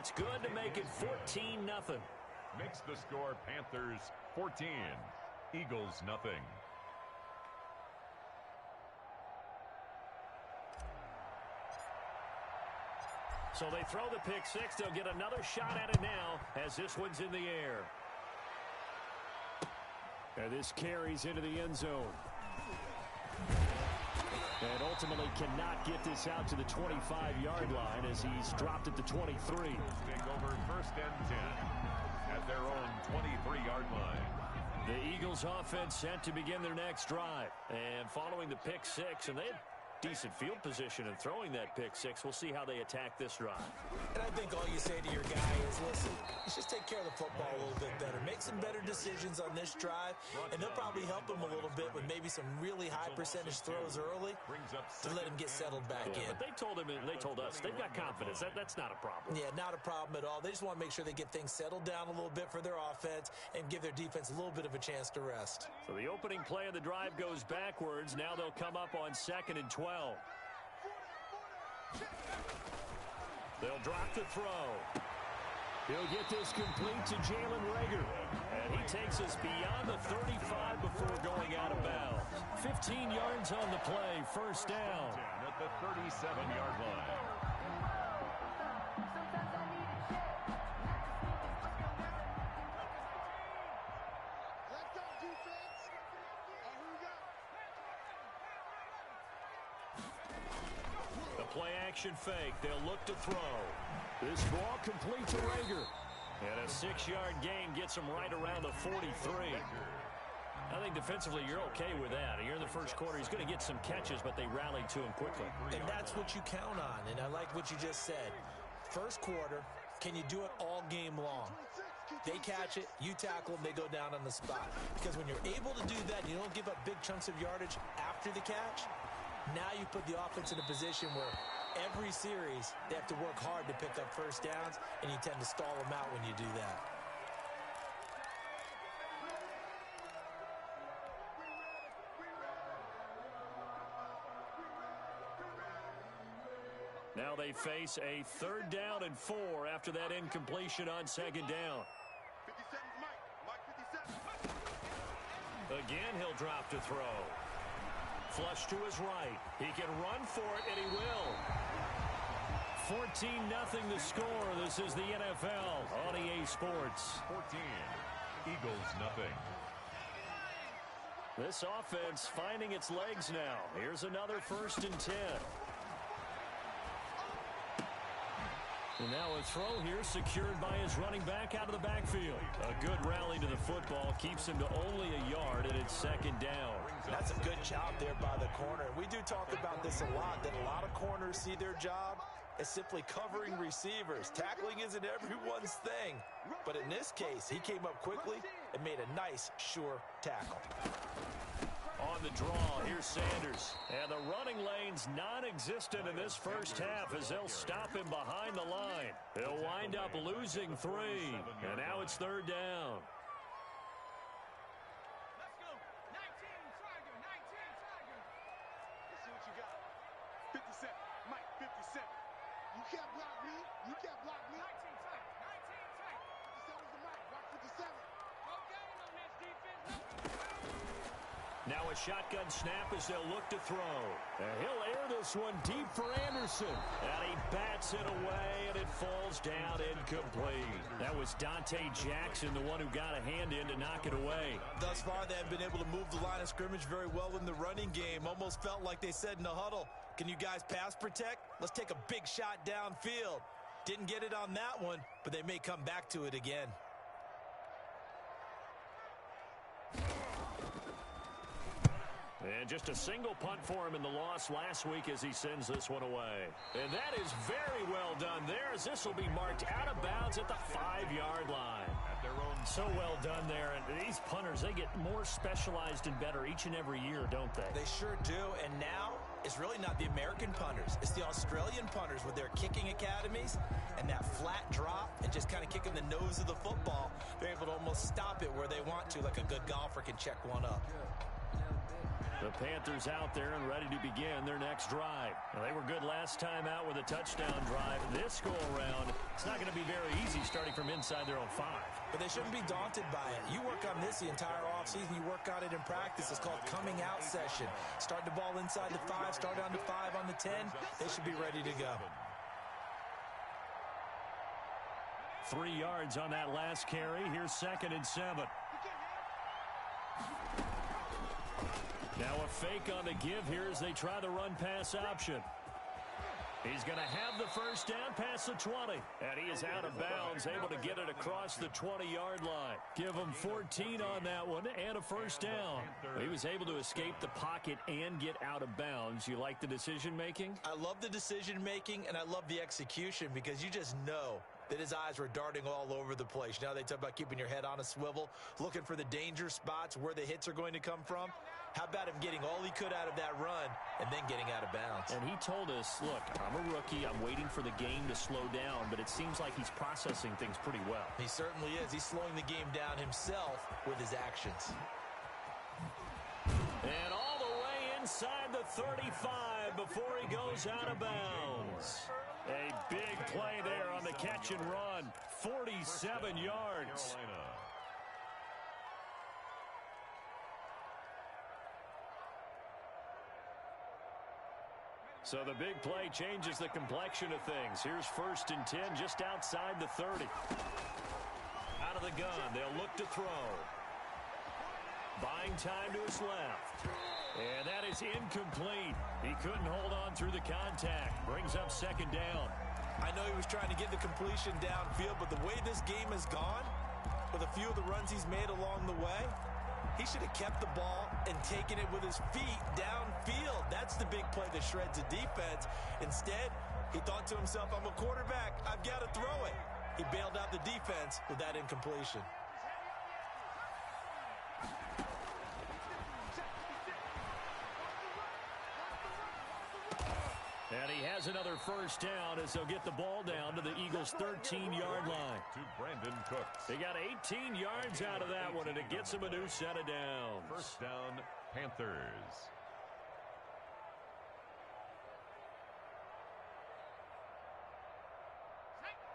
it's good to make it 14-0. Makes the score Panthers 14, Eagles nothing. So they throw the pick six. They'll get another shot at it now as this one's in the air. And this carries into the end zone. And ultimately cannot get this out to the 25-yard line as he's dropped at the 23. Take over 1st and 10 at their own 23-yard line. The Eagles offense set to begin their next drive. And following the pick six, and they had decent field position in throwing that pick six. We'll see how they attack this drive. And I think all you say to your guy is, listen, let's just take care of the football a little bit better. Make some better decisions on this drive, and they'll probably help him a little bit with maybe some really high percentage throws early to let him get settled back in. But they told him, and they told us, they've got confidence. That's not a problem. Yeah, not a problem at all. They just want to make sure they get things settled down a little bit for their offense and give their defense a little bit of a chance to rest. So the opening play of the drive goes backwards. Now they'll come up on 2nd and 12. They'll drop the throw. He'll get this complete to Jalen Reagor. And he takes us beyond the 35 before going out of bounds. 15 yards on the play, 1st down. At the 37-yard line. Play-action fake. They'll look to throw. This ball complete to Reagor. And a 6-yard gain gets him right around the 43. I think defensively you're okay with that. You're in the first quarter. He's going to get some catches, but they rallied to him quickly. And that's what you count on, and I like what you just said. First quarter, can you do it all game long? They catch it, you tackle them, they go down on the spot. Because when you're able to do that, you don't give up big chunks of yardage after the catch. Now you put the offense in a position where every series they have to work hard to pick up 1st downs, and you tend to stall them out when you do that. Now they face a 3rd down and 4 after that incompletion on 2nd down. 57, Mike 57. Again, he'll drop to throw. Flush to his right. He can run for it, and he will. 14-0 the score. This is the NFL on EA Sports. 14, Eagles nothing. This offense finding its legs now. Here's another 1st and 10. And now a throw here secured by his running back out of the backfield. A good rally to the football keeps him to only a yard, and it's 2nd down. That's a good job there by the corner. We do talk about this a lot, that a lot of corners see their job as simply covering receivers. Tackling isn't everyone's thing. But in this case, he came up quickly and made a nice, sure tackle. On the draw, here's Sanders. And the running lane's non-existent in this first half as they'll stop him behind the line. He'll wind up losing 3. And now it's 3rd down. Let's go. 19, Tiger. 19, Tiger. Let's see what you got. 57. Mike, 57. You can't block me. You can't block me. 19, Tiger. 19, Tiger. 57's the Mike. Rock 57. Okay, on this defense. Now a shotgun snap as they'll look to throw. And he'll air this one deep for Anderson. And he bats it away, and it falls down incomplete. That was Dante Jackson, the one who got a hand in to knock it away. Thus far, they have been able to move the line of scrimmage very well in the running game. Almost felt like they said in the huddle, can you guys pass protect? Let's take a big shot downfield. Didn't get it on that one, but they may come back to it again. And just a single punt for him in the loss last week as he sends this one away. And that is very well done there as this will be marked out of bounds at the 5-yard line. At their own. So well done there. And these punters, they get more specialized and better each and every year, don't they? They sure do. And now it's really not the American punters. It's the Australian punters with their kicking academies and that flat drop and just kind of kicking the nose of the football. They're able to almost stop it where they want to, like a good golfer can check one up. The Panthers out there and ready to begin their next drive. Now, they were good last time out with a touchdown drive. This go-around, It's not going to be very easy starting from inside their own 5. But they shouldn't be daunted by it. You work on this the entire offseason. You work on it in practice. It's called coming out session. Start the ball inside the 5, start on the 5, on the 10. They should be ready to go. 3 yards on that last carry. Here's 2nd and 7. Now a fake on the give here as they try the run-pass option. He's going to have the first down past the 20. And he is out of bounds, able to get it across the 20-yard line. Give him 14 on that one and a first down. He was able to escape the pocket and get out of bounds. You like the decision-making? I love the decision-making, and I love the execution because you just know that his eyes were darting all over the place. Now they talk about keeping your head on a swivel, looking for the danger spots where the hits are going to come from. How about him getting all he could out of that run and then getting out of bounds? And he told us, look, I'm a rookie. I'm waiting for the game to slow down, but it seems like he's processing things pretty well. He certainly is. He's slowing the game down himself with his actions. And all the way inside the 35 before he goes out of bounds. A big play there on the catch and run. 47 yards. So the big play changes the complexion of things. Here's 1st and 10 just outside the 30. Out of the gun, they'll look to throw. Buying time to his left. And that is incomplete. He couldn't hold on through the contact. Brings up 2nd down. I know he was trying to get the completion downfield, but the way this game has gone, with a few of the runs he's made along the way, he should have kept the ball and taken it with his feet downfield. That's the big play that shreds the defense. Instead, he thought to himself, I'm a quarterback. I've got to throw it. He bailed out the defense with that incompletion. And he has another first down as they'll get the ball down to the Eagles' 13-yard line. To Brandon Cooks. They got 18 yards out of that one, and it gets them a new set of downs. First down, Panthers.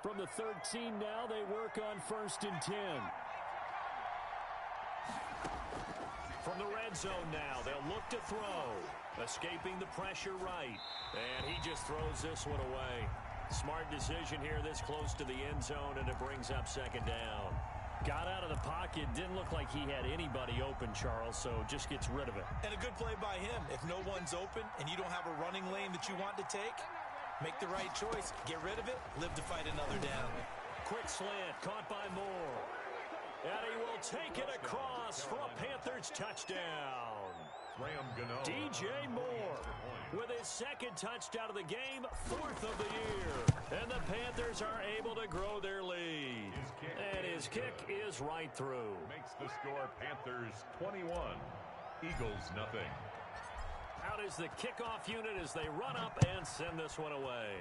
From the 13 now, they work on 1st and 10. From the red zone now, they'll look to throw. Escaping the pressure right. And he just throws this one away. Smart decision here this close to the end zone, and it brings up 2nd down. Got out of the pocket. Didn't look like he had anybody open, Charles, so just gets rid of it. And a good play by him. If no one's open and you don't have a running lane that you want to take, make the right choice. Get rid of it. Live to fight another down. Quick slant. Caught by Moore. And he will take it across for a Panthers touchdown. DJ Moore with his 2nd touchdown of the game, 4th of the year. And the Panthers are able to grow their lead. And his kick is right through. Makes the score Panthers 21, Eagles nothing. Out is the kickoff unit as they run up and send this one away.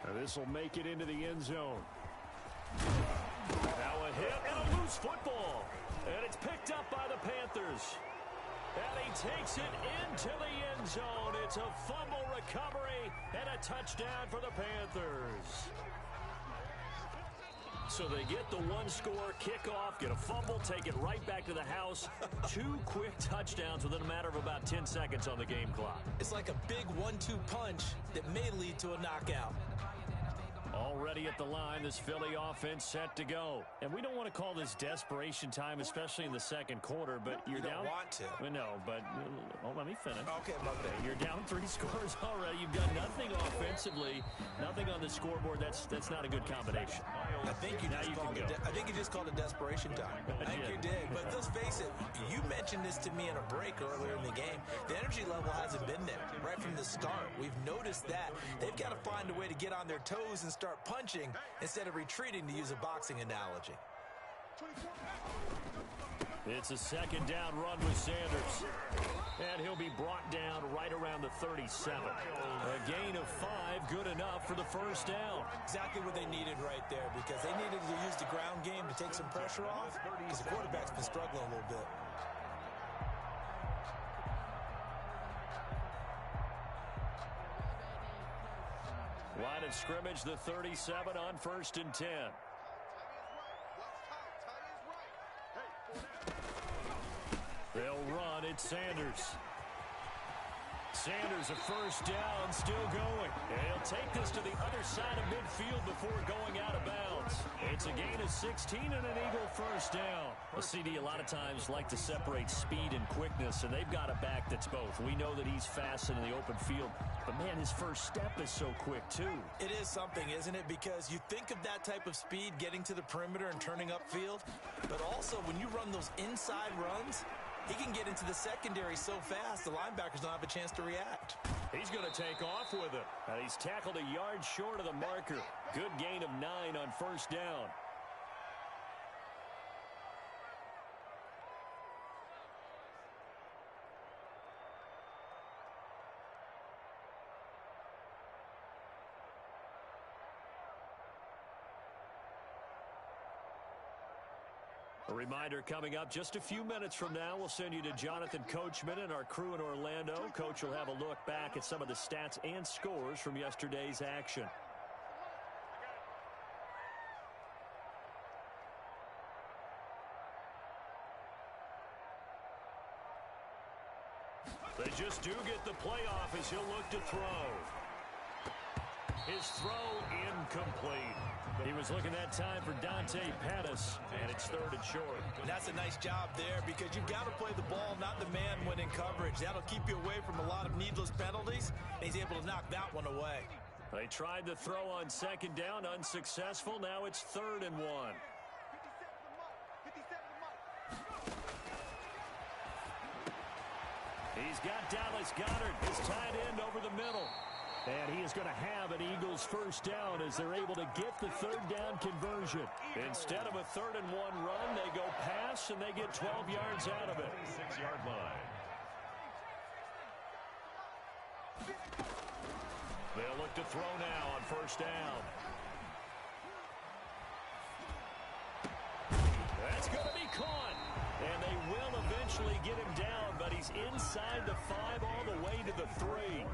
Now this will make it into the end zone. Now a hit and a loose football. And it's picked up by the Panthers. And he takes it into the end zone. It's a fumble recovery and a touchdown for the Panthers. So they get the one-score kickoff, get a fumble, take it right back to the house. 2 quick touchdowns within a matter of about 10 seconds on the game clock. It's like a big 1-2 punch that may lead to a knockout. Already at the line, this Philly offense set to go. And we don't want to call this desperation time, especially in the 2nd quarter, but you're down. You don't want to. Well, no, but let me finish. Okay, my bad. You're down 3 scores already. You've done nothing offensively, nothing on the scoreboard. That's not a good combination. I think you just called it desperation time. I think you did. But let's face it, you mentioned this to me in a break earlier in the game. The energy level hasn't been there right from the start. We've noticed that. They've got to find a way to get on their toes and start punching instead of retreating, to use a boxing analogy. It's a 2nd down run with Sanders. And he'll be brought down right around the 37. A gain of 5, good enough for the first down. Exactly what they needed right there, because they needed to use the ground game to take some pressure off, because the quarterback's been struggling a little bit. Line of scrimmage, the 37 on 1st and 10. They'll run. It's Sanders. Sanders, a first down, still going. And he'll take this to the other side of midfield before going out of bounds. It's a gain of 16 and an Eagle first down. A CD a lot of times like to separate speed and quickness, and they've got a back that's both. We know that he's fast in the open field, but, man, his first step is so quick, too. It is something, isn't it? Because you think of that type of speed getting to the perimeter and turning upfield, but also when you run those inside runs, he can get into the secondary so fast, the linebackers don't have a chance to react. He's going to take off with it. He's tackled a yard short of the marker. Good gain of 9 on first down. A reminder coming up just a few minutes from now, we'll send you to Jonathan Coachman and our crew in Orlando. Coach will have a look back at some of the stats and scores from yesterday's action. They just do get the playoff as he'll look to throw. His throw incomplete. He was looking that time for Dante Pettis, and it's 3rd and short. And that's a nice job there because you've got to play the ball, not the man when in coverage. That'll keep you away from a lot of needless penalties, and he's able to knock that one away. They tried the throw on 2nd down, unsuccessful. Now it's 3rd and 1. He's got Dallas Goedert, his tight end, over the middle. And he is going to have an Eagles first down as they're able to get the 3rd down conversion. Instead of a 3rd and 1 run, they go pass, and they get 12 yards out of it. 6-yard line. They'll look to throw now on first down. That's going to be caught. And they will eventually get him down, but he's inside the 5 all the way to the 3.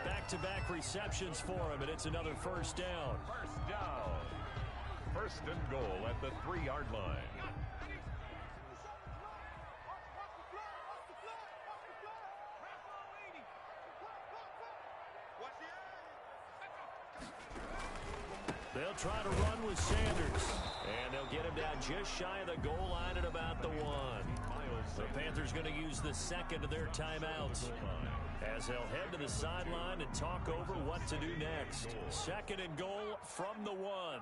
Back-to-back receptions for him, and it's another first down. First down. 1st and goal at the 3-yard line. They'll try to run with Sanders, and they'll get him down just shy of the goal line at about the 1. The Panthers going to use the 2nd of their timeouts as they'll head to the sideline and talk over what to do next. 2nd and goal from the 1.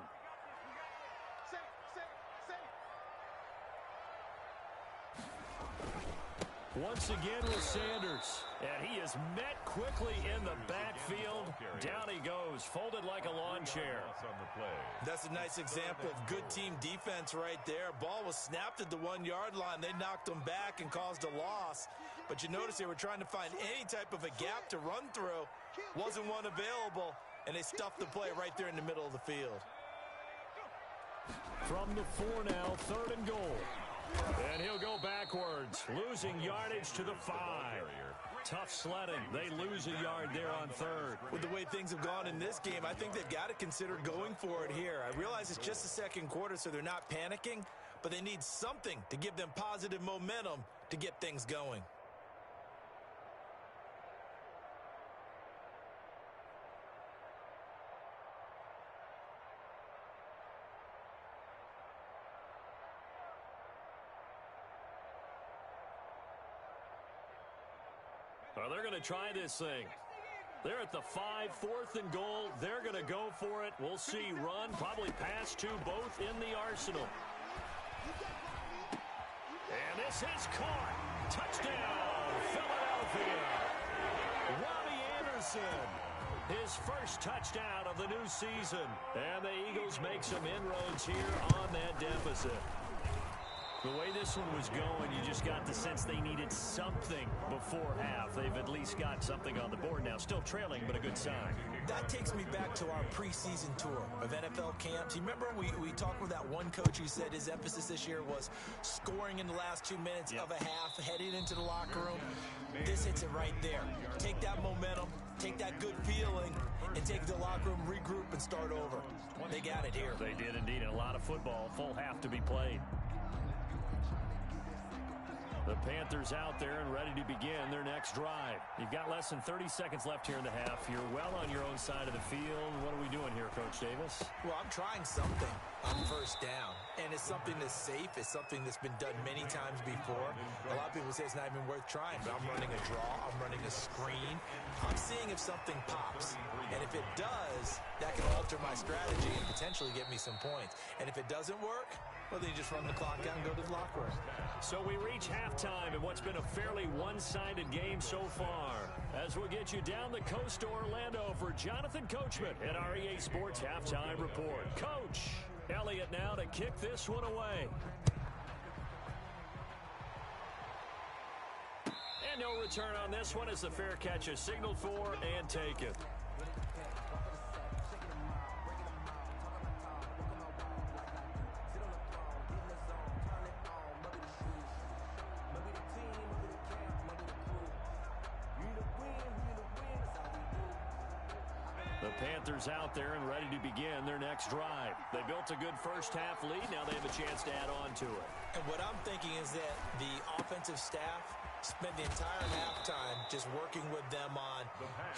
Once again with Sanders, and he is met quickly in the backfield. Down he goes, folded like a lawn chair. That's a nice example of good team defense right there. Ball was snapped at the 1-yard line. They knocked him back and caused a loss. But you notice they were trying to find any type of a gap to run through. Wasn't one available, and they stuffed the play right there in the middle of the field. From the 4 now, 3rd and goal. And he'll go backwards, losing yardage to the 5. Tough sledding. They lose a yard there on 3rd. With the way things have gone in this game, I think they've got to consider going for it here. I realize it's just the 2nd quarter, so they're not panicking, but they need something to give them positive momentum to get things going. Well, they're going to try this thing. They're at the 5, 4th and goal. They're going to go for it. We'll see. Run, probably pass to both in the arsenal. And this is caught. Touchdown, Philadelphia. Robbie Anderson, his first touchdown of the new season. And the Eagles make some inroads here on that deficit. The way this one was going, you just got the sense they needed something before half. They've at least got something on the board now. Still trailing, but a good sign. That takes me back to our preseason tour of NFL camps. You remember we talked with that one coach who said his emphasis this year was scoring in the last 2 minutes of a half, heading into the locker room. This hits it right there. Take that momentum, take that good feeling and take the locker room, regroup, and start over. They got it here. They did indeed. A lot of football. Full half to be played. The Panthers out there and ready to begin their next drive. You've got less than 30 seconds left here in the half. You're well on your own side of the field. What are we doing here, Coach Davis? Well, I'm trying something on first down, and it's something that's safe. It's something that's been done many times before. A lot of people say it's not even worth trying, but I'm running a draw. I'm running a screen. I'm seeing if something pops, and if it does, that can alter my strategy and potentially get me some points. And if it doesn't work, well, then you just run the clock out and go to the locker room. So we reach halftime in what's been a fairly one-sided game so far. As we'll get you down the coast to Orlando for Jonathan Coachman at our EA Sports Halftime Report. Coach Elliott now to kick this one away. And no return on this one as the fair catch is signaled for and taken. The Panthers out there and ready to begin their next drive. They built a good first half lead. Now they have a chance to add on to it. And what I'm thinking is that the offensive staff spent the entire halftime just working with them on,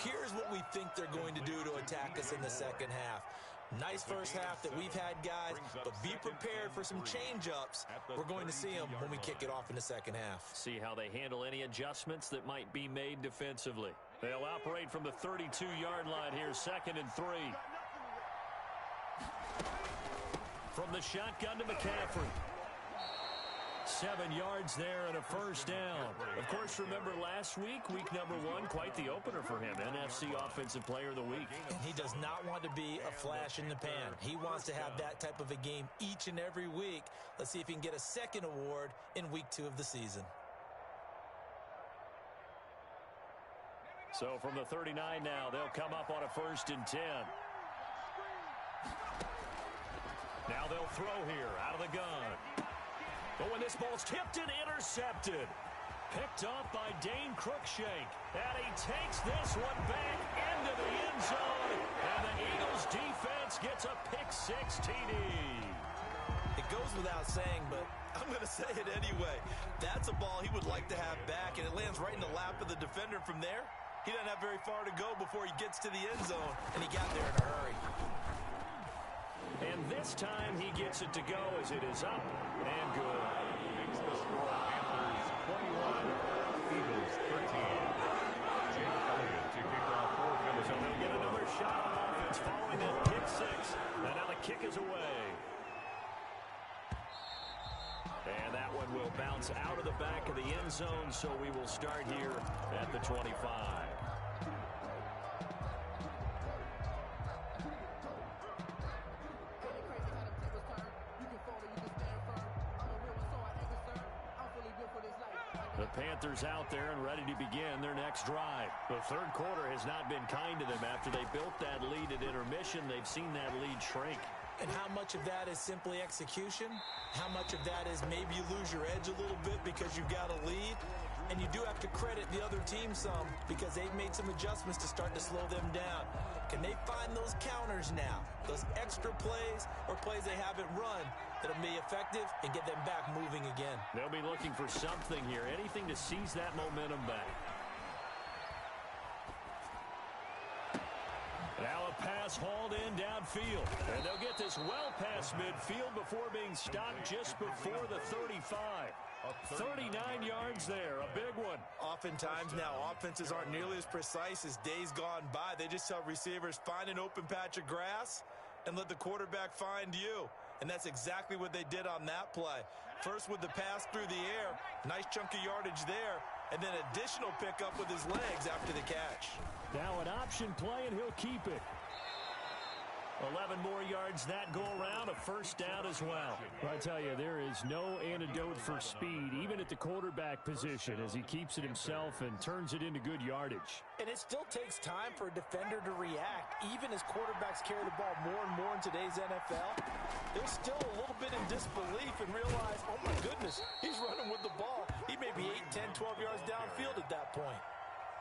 here's what we think they're going to do to attack us in the second half. Nice first half that we've had, guys, but be prepared for some change-ups. We're going to see them when we kick it off in the second half. See how they handle any adjustments that might be made defensively. They'll operate from the 32-yard line here, 2nd and 3. From the shotgun to McCaffrey. 7 yards there and a first down. Of course, remember last week, week number 1, quite the opener for him. NFC Offensive Player of the Week. And he does not want to be a flash in the pan. He wants to have that type of a game each and every week. Let's see if he can get a second award in week 2 of the season. So from the 39 now, they'll come up on a 1st and 10. Now they'll throw here out of the gun. But when this ball's tipped and intercepted, picked up by Dane Cruikshank, and he takes this one back into the end zone, and the Eagles defense gets a pick-6 TD. It goes without saying, but I'm going to say it anyway. That's a ball he would like to have back, and it lands right in the lap of the defender. From there, he doesn't have very far to go before he gets to the end zone, and he got there in a hurry. And this time he gets it to go as it is up and good. Makes the score Panthers 21, Eagles 13. Jake Elliott to kick off for Minnesota. So they'll get another shot on offense following that pick-6. And now the kick is away. And that one will bounce out of the back of the end zone, so we will start here at the 25. The Panthers out there and ready to begin their next drive. The third quarter has not been kind to them. After they built that lead at intermission, they've seen that lead shrink. And how much of that is simply execution? How much of that is maybe you lose your edge a little bit because you've got a lead? And you do have to credit the other team some because they've made some adjustments to start to slow them down. Can they find those counters now, those extra plays or plays they haven't run that'll be effective and get them back moving again? They'll be looking for something here, anything to seize that momentum back. Now a pass hauled in downfield. And they'll get this well past midfield before being stopped just before the 35. 39 yards there, a big one. Oftentimes now, offenses aren't nearly as precise as days gone by. They just tell receivers, find an open patch of grass and let the quarterback find you. And that's exactly what they did on that play. First with the pass through the air, nice chunk of yardage there, and then additional pickup with his legs after the catch. Now an option play, and he'll keep it. 11 more yards that go around, a first down as well. I tell you, there is no antidote for speed, even at the quarterback position, as he keeps it himself and turns it into good yardage. And it still takes time for a defender to react, even as quarterbacks carry the ball more and more in today's NFL. They're still a little bit in disbelief and realize, oh my goodness, he's running with the ball. He may be 8, 10, 12 yards downfield at that point.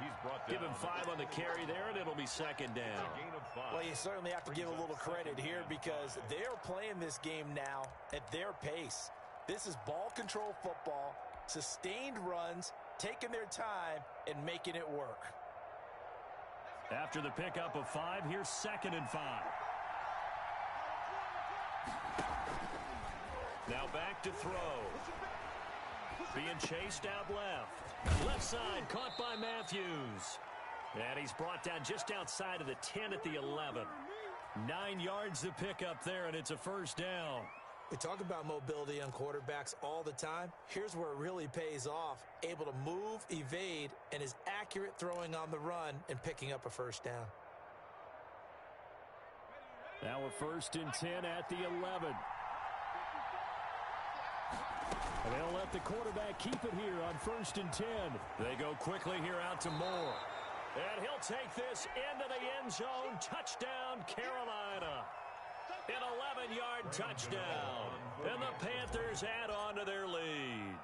He's brought down. Give him 5 on the carry there, and it'll be second down. A gain of 5. Well, you certainly have to give a little credit here because they're playing this game now at their pace. This is ball control football, sustained runs, taking their time, and making it work. After the pickup of 5, here's 2nd and 5. Now back to throw. Being chased out left. Left side, caught by Matthews. And he's brought down just outside of the 10 at the 11. 9 yards to pick up there, and it's a first down. We talk about mobility on quarterbacks all the time. Here's where it really pays off. Able to move, evade, and is accurate throwing on the run and picking up a first down. Now a 1st and 10 at the 11. And they'll let the quarterback keep it here on 1st and 10. They go quickly here out to Moore. And he'll take this into the end zone. Touchdown, Carolina. An 11-yard touchdown. And the Panthers add on to their lead.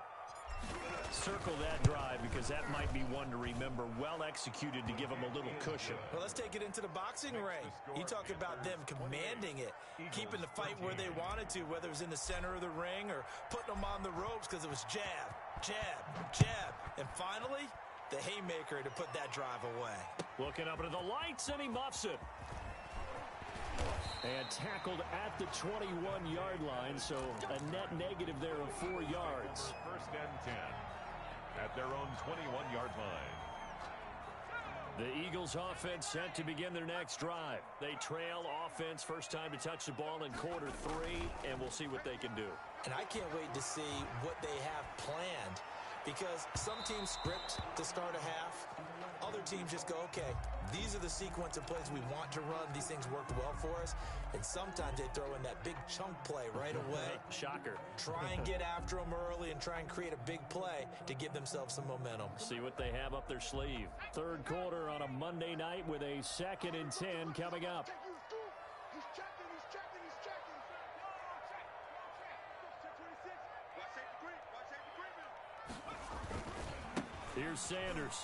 Circle that drive because that might be one to remember. Well executed to give them a little cushion. Well, let's take it into the boxing ring. You talk about them commanding it, keeping the fight where they wanted to, whether it was in the center of the ring or putting them on the ropes because it was jab, jab, jab. And finally, the haymaker to put that drive away. Looking up into the lights, and he muffs it. And tackled at the 21-yard line, so a net negative there of 4 yards. 1st and 10 at their own 21-yard line. The Eagles offense set to begin their next drive. They trail offense, first time to touch the ball in quarter 3, and we'll see what they can do. And I can't wait to see what they have planned because some teams script to start a half. Other teams just go, okay, these are the sequence of plays we want to run. These things worked well for us. And sometimes they throw in that big chunk play right away. Shocker. Try and get after them early and try and create a big play to give themselves some momentum. See what they have up their sleeve. 3rd quarter on a Monday night with a 2nd and 10 coming up. He's checking. Here's Sanders.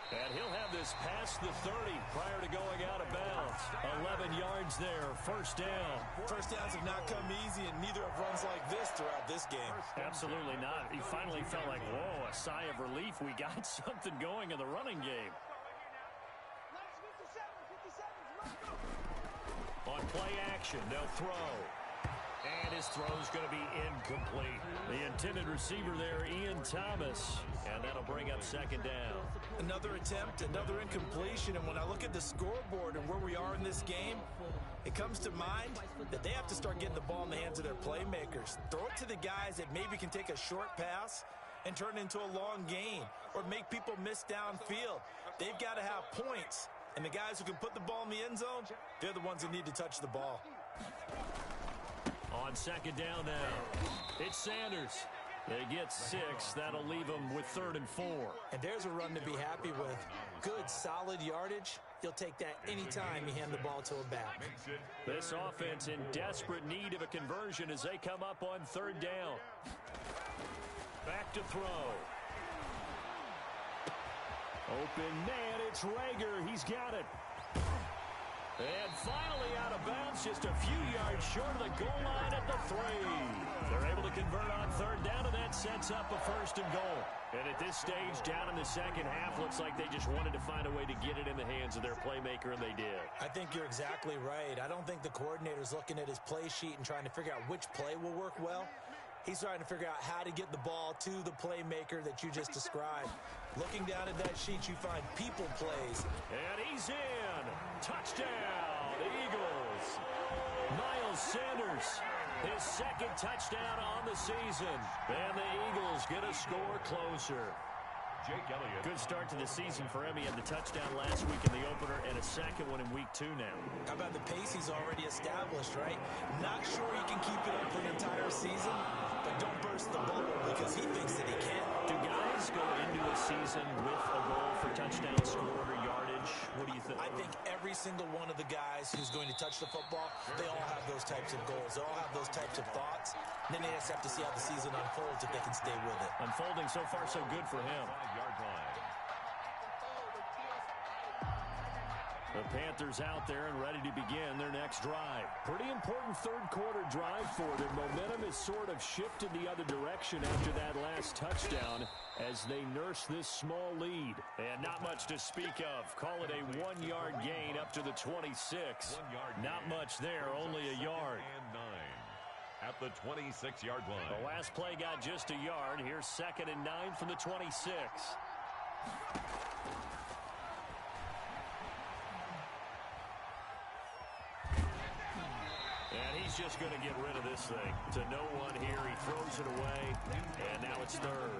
And he'll have this past the 30 prior to going out of bounds. 11 yards there, 1st down. First downs have not come easy, and neither have runs like this throughout this game. Absolutely not. He finally felt like, whoa, a sigh of relief. We got something going in the running game. On play action, they'll throw. And his throw's going to be incomplete. The intended receiver there, Ian Thomas. And that'll bring up 2nd down. Another attempt, another incompletion. And when I look at the scoreboard and where we are in this game, it comes to mind that they have to start getting the ball in the hands of their playmakers. Throw it to the guys that maybe can take a short pass and turn it into a long gain or make people miss downfield. They've got to have points. And the guys who can put the ball in the end zone, they're the ones that need to touch the ball. On 2nd down now, it's Sanders. They get 6. That'll leave them with 3rd and 4. And there's a run to be happy with. Good, solid yardage. You'll take that anytime you hand the ball to a back. This offense in desperate need of a conversion as they come up on 3rd down. Back to throw. Open man, it's Rager. He's got it. And finally out of bounds, just a few yards short of the goal line at the 3. They're able to convert on 3rd down, and that sets up a 1st and goal. And at this stage, down in the second half, looks like they just wanted to find a way to get it in the hands of their playmaker, and they did. I think you're exactly right. I don't think the coordinator's looking at his play sheet and trying to figure out which play will work well. He's trying to figure out how to get the ball to the playmaker that you just described. Looking down at that sheet, you find people plays. And he's in. Touchdown, Eagles. Miles Sanders, his 2nd touchdown on the season. And the Eagles get a score closer. Jake Elliott. Good start to the season for him. He had the touchdown last week in the opener and a 2nd one in week 2 now. How about the pace he's already established, right? Not sure he can keep it up for an entire season, but don't burst the bubble because he thinks that he can. Do guys go into a season with a goal for touchdown scored or yardage? advantage? What do you think? I think every single one of the guys who's going to touch the football, they all have those types of goals. They all have those types of thoughts. And then they just have to see how the season unfolds if they can stay with it. Unfolding so far so good for him. 5-yard line. The Panthers out there and ready to begin their next drive. Pretty important third quarter drive for them. Momentum has sort of shifted the other direction after that last touchdown as they nurse this small lead. And not much to speak of. Call it a 1-yard gain up to the 26. 1 yard Not gain. much there, only a yard. And 9 at the 26-yard line. The last play got just a yard. Here's 2nd and 9 from the 26. And he's just going to get rid of this thing. To no one here. He throws it away. And now it's third.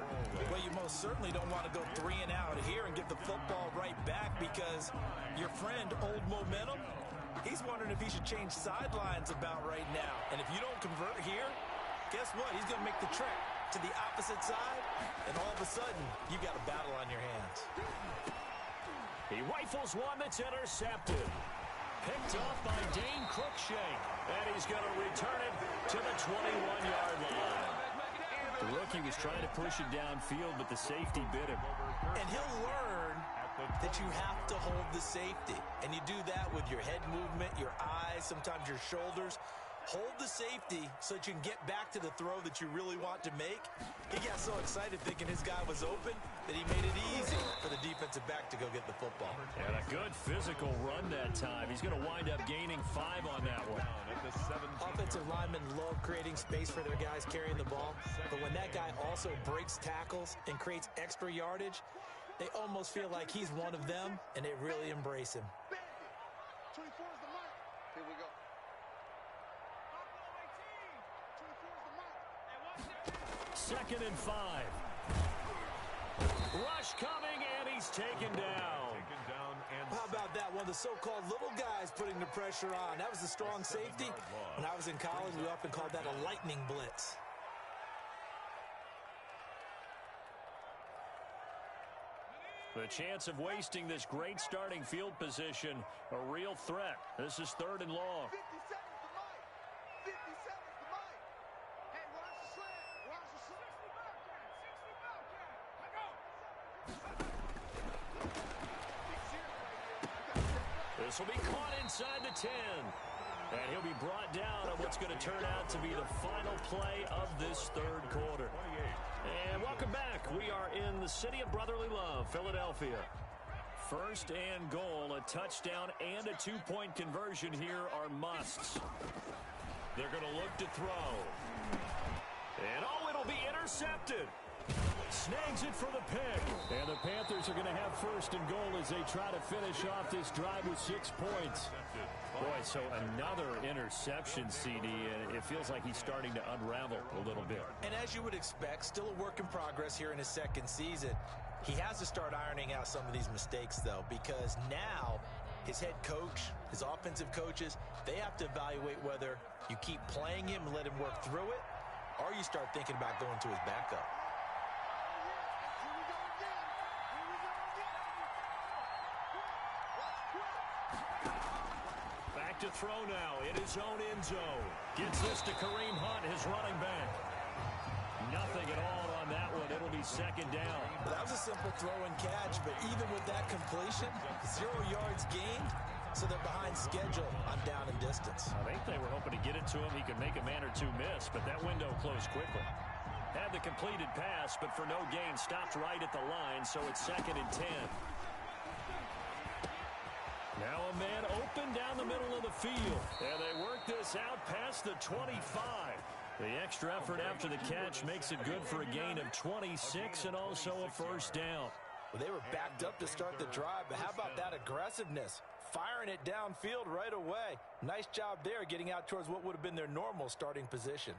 Well, you most certainly don't want to go 3 and out here and give the football right back because your friend, Old Momentum, he's wondering if he should change sidelines about right now. And if you don't convert here, guess what? He's going to make the trek to the opposite side, and all of a sudden, you got a battle on your hands. He rifles one that's intercepted. Picked off by Dane Cruikshank. And he's going to return it to the 21-yard line. The rookie was trying to push it downfield, but the safety bit him. And he'll learn that you have to hold the safety. And you do that with your head movement, your eyes, sometimes your shoulders. Hold the safety so that you can get back to the throw that you really want to make. He got so excited thinking his guy was open that he made it easy for the defensive back to go get the football. And a good physical run that time. He's going to wind up gaining 5 on that one. Offensive linemen love creating space for their guys carrying the ball. But when that guy also breaks tackles and creates extra yardage, they almost feel like he's one of them, and they really embrace him. 24 is the mark. Here we go. 2nd and 5. Rush coming, and he's taken down. How about that? One of the so-called little guys putting the pressure on. That was a strong safety. When I was in college, we often called that a lightning blitz. The chance of wasting this great starting field position, a real threat. This is 3rd and long. 50 seconds to Mike. 50 seconds to Mike. Hey, watch the slant. Watch the slant. 60 Bobcat. 60 Bobcat. Let go. This will be caught inside the 10. And he'll be brought down on what's going to turn out to be the final play of this third quarter. And welcome back. We are in the city of brotherly love, Philadelphia. 1st and goal, a touchdown and a 2-point conversion here are musts. They're going to look to throw. And it'll be intercepted. Snags it for the pick. And the Panthers are going to have 1st and goal as they try to finish off this drive with 6 points. Boy, so another interception, CD, and it feels like he's starting to unravel a little bit. And as you would expect, still a work in progress here in his 2nd season. He has to start ironing out some of these mistakes, though, because now his head coach, his offensive coaches, they have to evaluate whether you keep playing him and let him work through it, or you start thinking about going to his backup. To throw now in his own end zone. Gets this to Kareem Hunt, his running back. Nothing at all on that one. It'll be 2nd down. Well, that was a simple throw and catch, but even with that completion, 0 yards gained, so they're behind schedule on down and distance. I think they were hoping to get it to him. He could make a man or 2 miss, but that window closed quickly. Had the completed pass, but for no gain, stopped right at the line, so it's 2nd and 10. Now a man open down the middle of the field. And they work this out past the 25. The extra effort after the catch makes it good for a gain of 26 and also a 1st down. Well, they were backed up to start the drive, but how about that aggressiveness? Firing it downfield right away. Nice job there getting out towards what would have been their normal starting position.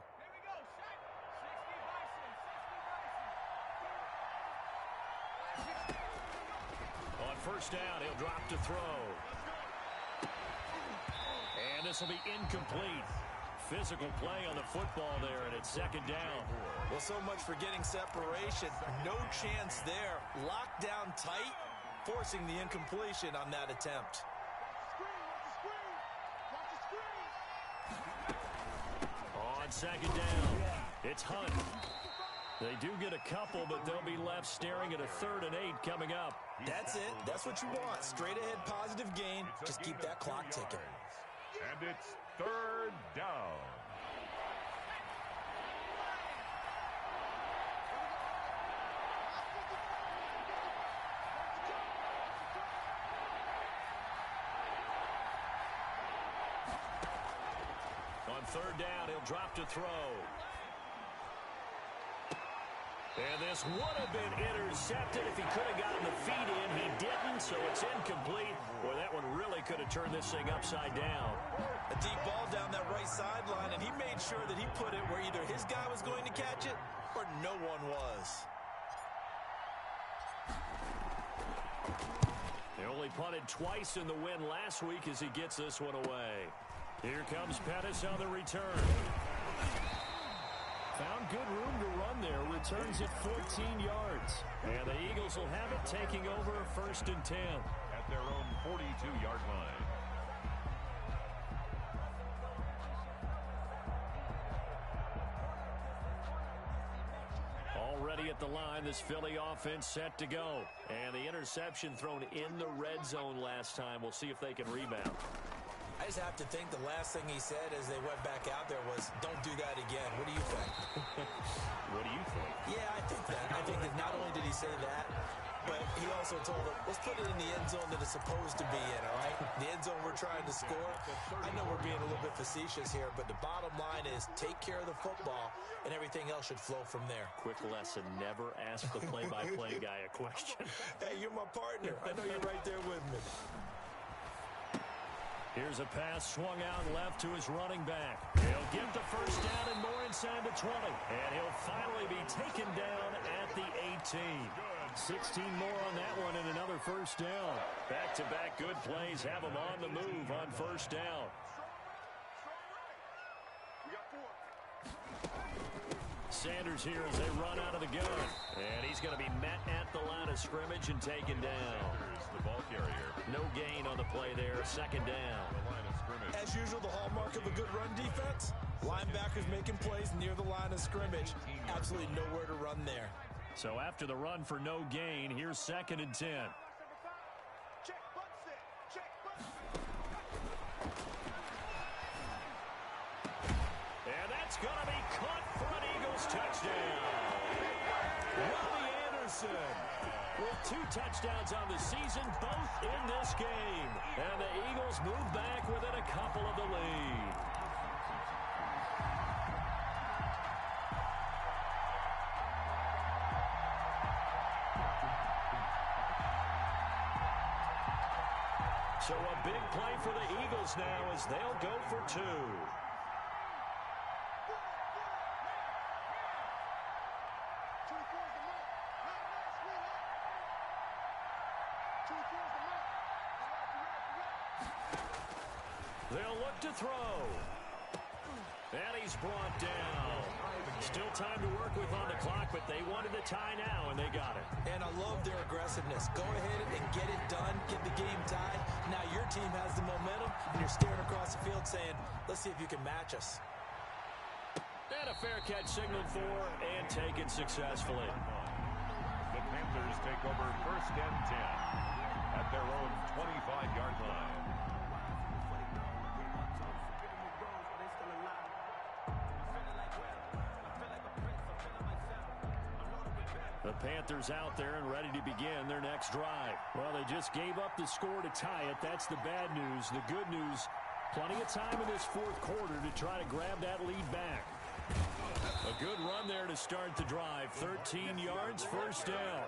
On 1st down, he'll drop to throw. And this will be incomplete. Physical play on the football there, and it's 2nd down. Well, so much for getting separation. No chance there. Locked down tight. forcing the incompletion on that attempt. On second down, it's Hunt. They do get a couple, but they'll be left staring at a 3rd and 8 coming up. That's it. That's what you want. Straight ahead positive gain. Just keep that clock ticking. And it's 3rd down. On 3rd down, he'll drop to throw. And this would have been intercepted if he could have gotten the feet in. He didn't, so it's incomplete. Boy, that one really could have turned this thing upside down. A deep ball down that right sideline, and he made sure that he put it where either his guy was going to catch it or no one was. They only punted twice in the win last week as he gets this one away. Here comes Pettis on the return. Found good room to run there. Returns at 14 yards. And the Eagles will have it, taking over 1st and 10. At their own 42-yard line. Already at the line, this Philly offense set to go. And the interception thrown in the red zone last time. We'll see if they can rebound. I just have to think the last thing he said as they went back out there was, don't do that again. What do you think? What do you think? Yeah, I think that. I think that not only did he say that, but he also told them, let's put it in the end zone that it's supposed to be in, all right? The end zone we're trying to score. I know we're being a little bit facetious here, but the bottom line is take care of the football, and everything else should flow from there. Quick lesson, never ask the play-by-play guy a question. Hey, you're my partner. I know you're right there with me. Here's a pass swung out left to his running back. He'll get the 1st down and more inside the 20. And he'll finally be taken down at the 18. 16 more on that one and another 1st down. Back-to-back good plays have him on the move on 1st down. Sanders here as they run out of the gun. And he's going to be met at the line of scrimmage and taken down. Here's the ball carrier. No gain on the play there. 2nd down. The line of scrimmage. As usual, the hallmark of a good run defense, linebackers making plays near the line of scrimmage. Absolutely nowhere to run there. So after the run for no gain, here's 2nd and 10. And that's going to be caught for an Eagles touchdown. Robbie Anderson with 2 touchdowns on the season, both in this game. And the Eagles move back within a couple of the lead. So a big play for the Eagles now as they'll go for 2. They'll look to throw. And he's brought down. Still time to work with on the clock, but they wanted the tie now, and they got it. And I love their aggressiveness. Go ahead and get it done. Get the game tied. Now your team has the momentum, and you're staring across the field saying, let's see if you can match us. And a fair catch signaled for and taken successfully. The Panthers take over 1st and 10 at their own 25-yard line. The Panthers out there and ready to begin their next drive. Well, they just gave up the score to tie it. That's the bad news. The good news, plenty of time in this 4th quarter to try to grab that lead back. A good run there to start the drive. 13 yards, 1st down.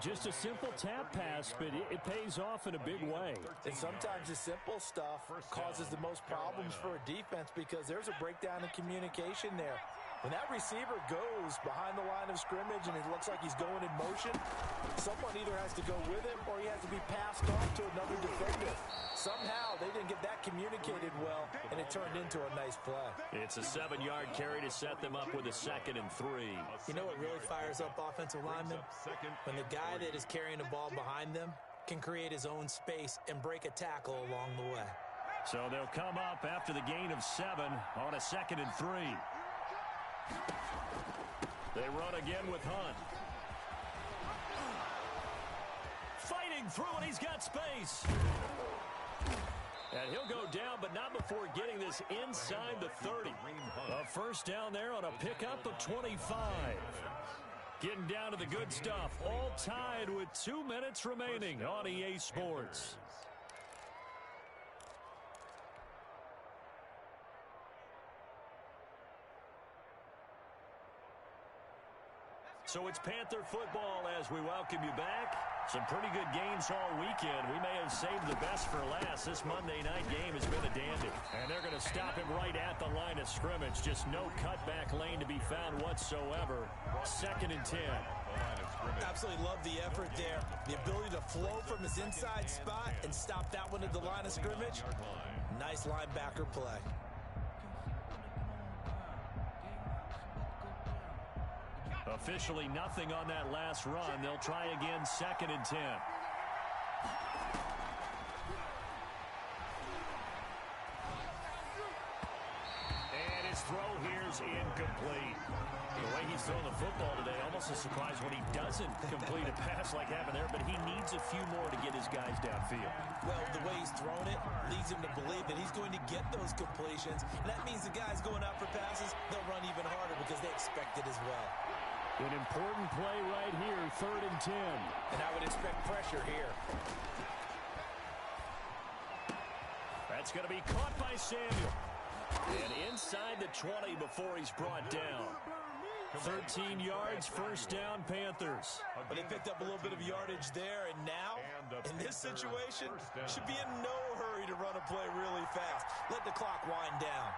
Just a simple tap pass, but it pays off in a big way. And sometimes the simple stuff causes the most problems for a defense because there's a breakdown in communication there. When that receiver goes behind the line of scrimmage and it looks like he's going in motion, someone either has to go with him or he has to be passed off to another defender. Somehow they didn't get that communicated well, and it turned into a nice play. It's a 7-yard carry to set them up with a 2nd and 3. You know what really fires up offensive linemen? When the guy that is carrying the ball behind them can create his own space and break a tackle along the way. So they'll come up after the gain of 7 on a 2nd and 3. They run again with Hunt. Fighting through, and he's got space. And he'll go down, but not before getting this inside the 30. A first down there on a pickup of 25. Getting down to the good stuff. All tied with 2 minutes remaining on EA Sports. So it's Panther football as we welcome you back. Some pretty good games all weekend. We may have saved the best for last. This Monday night game has been a dandy. And they're going to stop him right at the line of scrimmage. Just no cutback lane to be found whatsoever. 2nd and 10. Absolutely love the effort there. The ability to flow from his inside spot and stop that one at the line of scrimmage. Nice linebacker play. Officially nothing on that last run. They'll try again, 2nd and 10. And his throw here's incomplete. The way he's throwing the football today, almost a surprise when he doesn't complete a pass like happened there, but he needs a few more to get his guys downfield. Well, the way he's thrown it leads him to believe that he's going to get those completions. And that means the guys going out for passes, they'll run even harder because they expect it as well. An important play right here, 3rd and 10. And I would expect pressure here. That's going to be caught by Samuel. And inside the 20 before he's brought down. 13 yards, first down, Panthers. But they picked up a little bit of yardage there, and now, in this situation, should be in no hurry to run a play really fast. Let the clock wind down.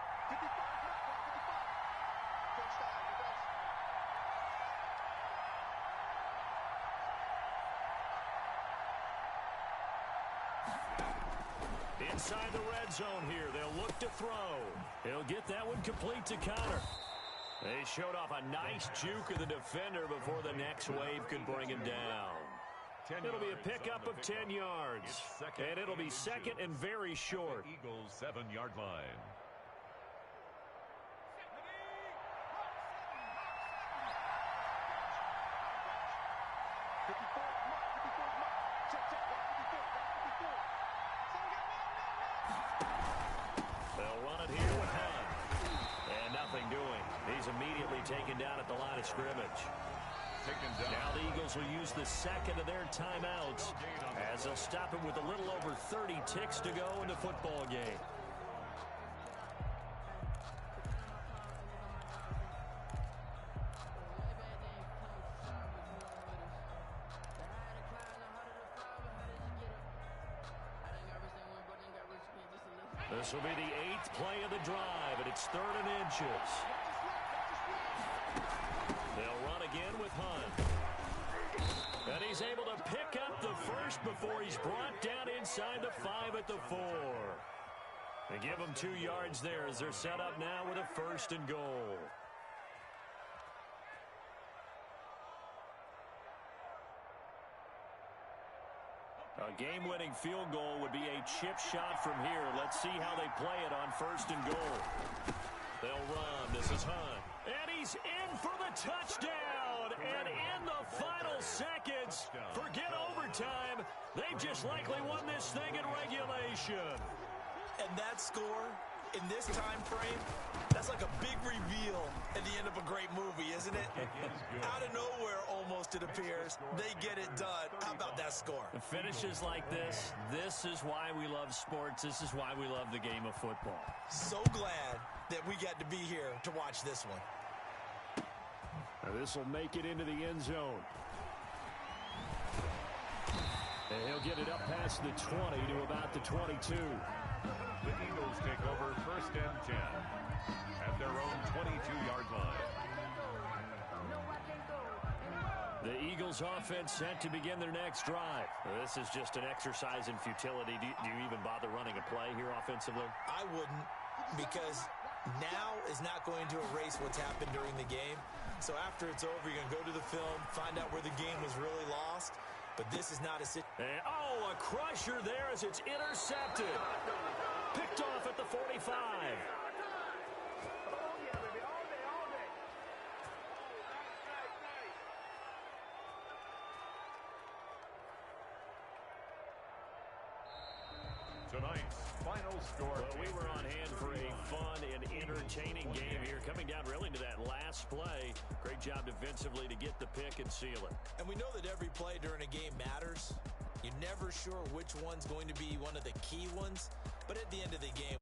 Inside the red zone here, they'll look to throw. He'll get that one complete to Connor. They showed off a nice juke of the defender before the next wave could bring him down. It'll be a pickup of 10 yards. And it'll be 2nd and very short. Eagles 7-yard line. They'll run it here with Hunt. And nothing doing. He's immediately taken down at the line of scrimmage. Now the Eagles will use the 2nd of their timeouts as they'll stop him with a little over 30 ticks to go in the football game. This will be the 8th play of the drive, and it's 3rd and inches. They'll run again with Hunt. And he's able to pick up the first before he's brought down inside the 5 at the 4. They give him 2 yards there as they're set up now with a 1st and goal. A game-winning field goal would be a chip shot from here. Let's see how they play it on 1st and goal. They'll run. This is Hunt. And he's in for the touchdown. And in the final seconds, forget overtime. They've just likely won this thing in regulation. And that score in this time frame, that's like a big reveal at the end of a great movie, isn't it? Out of nowhere, almost, it appears. They get it done. How about that score? The finishes like this is why we love sports. This is why we love the game of football. So glad that we got to be here to watch this one. Now this will make it into the end zone. And he'll get it up past the 20 to about the 22. The Eagles take over 1st and 10 at their own 22-yard line. The Eagles offense set to begin their next drive. This is just an exercise in futility. Do you even bother running a play here offensively? I wouldn't, because now is not going to erase what's happened during the game. So after it's over, you're going to go to the film, find out where the game was really lost. But this is not a situation. Oh, a crusher there as it's intercepted. Picked off at the 45. Tonight's final score. Well, we were on hand for a fun and entertaining game here. Coming down really to that last play. Great job defensively to get the pick and seal it. And we know that every play during a game matters. You're never sure which one's going to be one of the key ones. But at the end of the game,